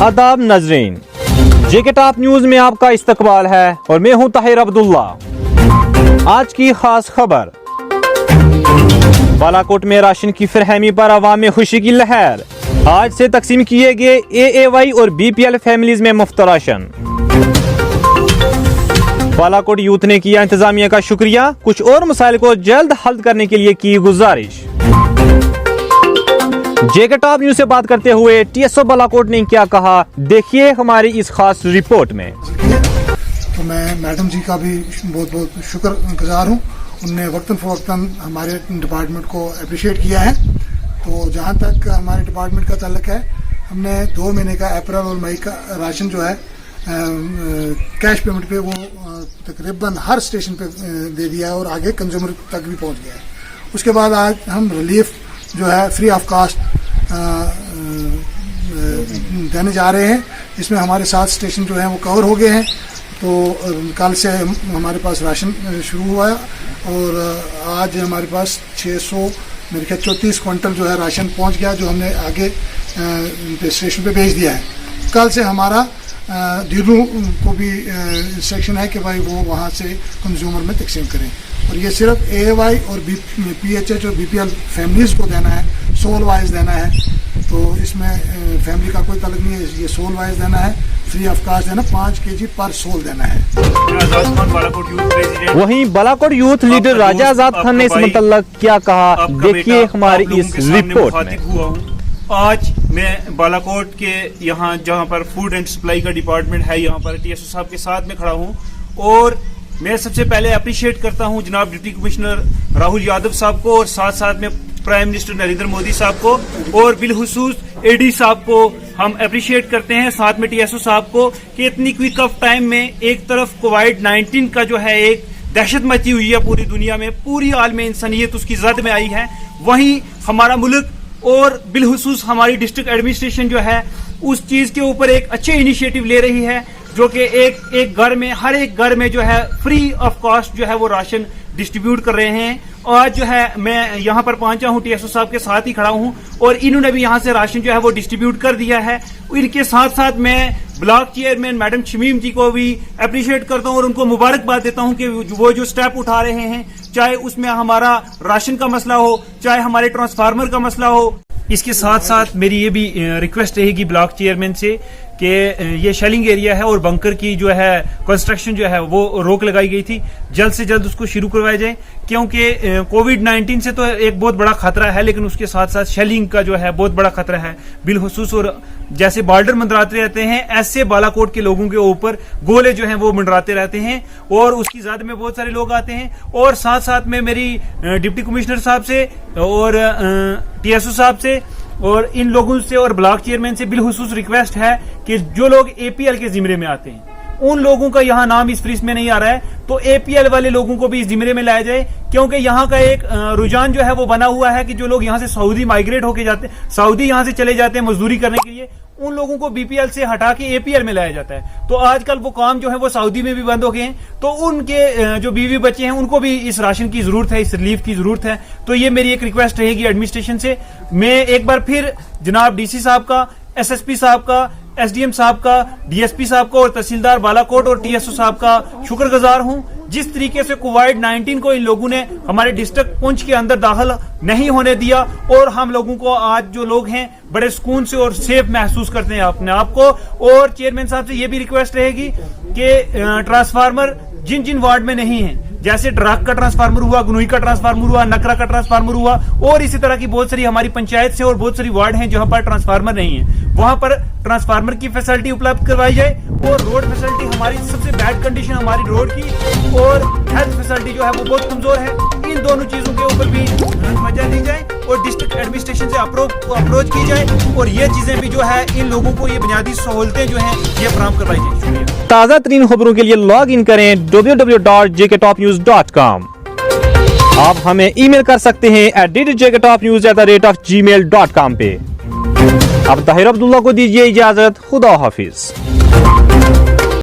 आदाब नजरीन, जेके top news में आपका इस्तकबाल है और मैं हूं ताहिर अब्दुल्ला। आज की खास खबर, बालाकोट में राशन की फरहमी पर अवाम में खुशी की लहर। आज से तकसीम किए गए AAY और BPL फैमिलीज में मुफ्त राशन। बालाकोट यूथ ने किया इंतजामिया का शुक्रिया, कुछ और मसाइल को जल्द हल करने के लिए की गुजारिश। जेके टॉप न्यूज से बात करते हुए TSO बालाकोट ने क्या कहा, देखिए हमारी इस खास रिपोर्ट में। तो मैं मैडम जी का भी बहुत बहुत शुक्रगुजार हूँ। उनने वक्तन फ़वक्तन हमारे डिपार्टमेंट को अप्रिशिएट किया है। तो जहाँ तक हमारे डिपार्टमेंट का ताल्लुक है, हमने 2 महीने का अप्रैल और मई का राशन जो है कैश पेमेंट पे वो तकरीबन हर स्टेशन पे दे दिया है और आगे कंज्यूमर तक भी पहुँच गया है। उसके बाद आज हम रिलीफ जो है फ्री ऑफ कास्ट देने जा रहे हैं। इसमें हमारे 7 स्टेशन जो हैं वो कवर हो गए हैं। तो कल से हमारे पास राशन शुरू हुआ है और आज हमारे पास 600 मेरे ख्याल 34 क्विंटल जो है राशन पहुंच गया, जो हमने आगे स्टेशन पे भेज दिया है। कल से हमारा डीलू को भी इंस्ट्रक्शन है कि भाई वो वहाँ से कंज्यूमर में तकसीम करें। और ये सिर्फ AAY और PHH और BPL फैमिलीज को देना है, सोल वाइज देना है। तो इसमें फैमिली का कोई तल्लुक नहीं है, ये सोल वाइज देना है, फ्री ऑफ कास्ट देना, 5 kg पर सोल देना है। वहीं बालाकोट यूथ लीडर राजा आजाद खान ने इस मुतल्लक क्या कहा, देखिए हमारी इस रिपोर्ट में। आज मैं बालाकोट के यहाँ जहाँ पर फूड एंड सप्लाई का डिपार्टमेंट है, यहाँ पर TSO साहब के साथ में खड़ा हूँ और मैं सबसे पहले अप्रिशिएट करता हूँ जनाब डिप्टी कमिश्नर राहुल यादव साहब को और साथ साथ में प्राइम मिनिस्टर नरेंद्र मोदी साहब को और बिलखुसूस AD साहब को हम अप्रिशिएट करते हैं, साथ में TSO साहब को, कि इतनी क्विक ऑफ टाइम में एक तरफ कोविड-19 का जो है एक दहशत मची हुई है पूरी दुनिया में, पूरी आलम इंसानियत उसकी जद में आई है, वहीं हमारा मुल्क और बिलखुसूस हमारी डिस्ट्रिक्ट एडमिनिस्ट्रेशन जो है उस चीज के ऊपर एक अच्छे इनिशिएटिव ले रही है, जो कि एक घर में, हर एक घर में जो है फ्री ऑफ कॉस्ट जो है वो राशन डिस्ट्रीब्यूट कर रहे हैं। आज जो है मैं यहाँ पर पहुंचा हूँ, TSO साहब के साथ ही खड़ा हूँ और इन्होंने भी यहाँ से राशन जो है वो डिस्ट्रीब्यूट कर दिया है। इनके साथ साथ मैं ब्लॉक चेयरमैन मैडम शमीम जी को भी अप्रिशिएट करता हूँ और उनको मुबारकबाद देता हूँ कि वो जो स्टेप उठा रहे हैं, चाहे उसमें हमारा राशन का मसला हो, चाहे हमारे ट्रांसफार्मर का मसला हो। इसके साथ साथ मेरी ये भी रिक्वेस्ट रहेगी ब्लॉक चेयरमैन से कि ये शेलिंग एरिया है और बंकर की जो है कंस्ट्रक्शन जो है वो रोक लगाई गई थी, जल्द से जल्द उसको शुरू करवाया जाए, क्योंकि कोविड-19 से तो एक बहुत बड़ा खतरा है, लेकिन उसके साथ साथ शेलिंग का जो है बहुत बड़ा खतरा है बिलखुसूस। और जैसे बॉर्डर मंडराते रहते हैं, ऐसे बालाकोट के लोगों के ऊपर गोले जो हैं वो मंडराते रहते हैं और उसकी ज़द में बहुत सारे लोग आते हैं। और साथ साथ में मेरी डिप्टी कमिश्नर साहब से और TSO साहब से और इन लोगों से और ब्लॉक चेयरमैन से बिलखुसूस रिक्वेस्ट है कि जो लोग APL के जिम्मे में आते हैं, उन लोगों का यहाँ नाम इस फ्रिज में नहीं आ रहा है, तो APL वाले लोगों को भी इस जिम्मे में लाया जाए, क्योंकि यहाँ का एक रुझान जो है वो बना हुआ है कि जो लोग यहाँ से सऊदी माइग्रेट होके जाते हैं, सऊदी यहाँ से चले जाते हैं मजदूरी करने के लिए, उन लोगों को BPL से हटा के APL में लाया जाता है। तो आजकल वो काम जो है वो सऊदी में भी बंद हो गए हैं, तो उनके जो बीवी बच्चे हैं उनको भी इस राशन की जरूरत है, इस रिलीफ की जरूरत है। तो ये मेरी एक रिक्वेस्ट रहेगी एडमिनिस्ट्रेशन से। मैं एक बार फिर जनाब DC साहब का, SSP साहब का, SDM साहब का, DSP साहब का और तहसीलदार बालाकोट और TSO साहब का शुक्रगुजार हूं, जिस तरीके से कोविड-19 को इन लोगों ने हमारे डिस्ट्रिक्ट पुंछ के अंदर दाखिल नहीं होने दिया और हम लोगों को आज जो लोग हैं बड़े सुकून से और सेफ महसूस करते हैं अपने आप को। और चेयरमैन साहब से ये भी रिक्वेस्ट रहेगी कि ट्रांसफार्मर जिन जिन वार्ड में नहीं है, जैसे ड्राक का ट्रांसफार्मर हुआ, गनोई का ट्रांसफार्मर हुआ, नकरा का ट्रांसफार्मर हुआ और इसी तरह की बहुत सारी हमारी पंचायत से और बहुत सारी वार्ड हैं जहां पर ट्रांसफार्मर नहीं है, वहां पर ट्रांसफार्मर की फैसिलिटी उपलब्ध करवाई जाए। और रोड फैसिलिटी, हमारी सबसे बैड कंडीशन हमारी रोड की और हेल्थ फैसिलिटी जो है वो बहुत कमजोर है, इन दोनों चीजों के ऊपर भी वजह दी जाए और डिस्ट्रिक्ट एडमिनिस्ट्रेशन से अप्रोच की जाए और ये चीजें भी जो है इन लोगों को ये बुनियादी सहूलतें जो है ये फराहम करवाई जाए। शुक्रिया। ताज़ा तरीन खबरों के लिए लॉग इन करें www.jktopnews.com। आप हमें ईमेल कर सकते हैं @ddjktopnews@gmail.com पे। अब ताहिर अब्दुल्ला को दीजिए इजाजत, खुदा हाफिज।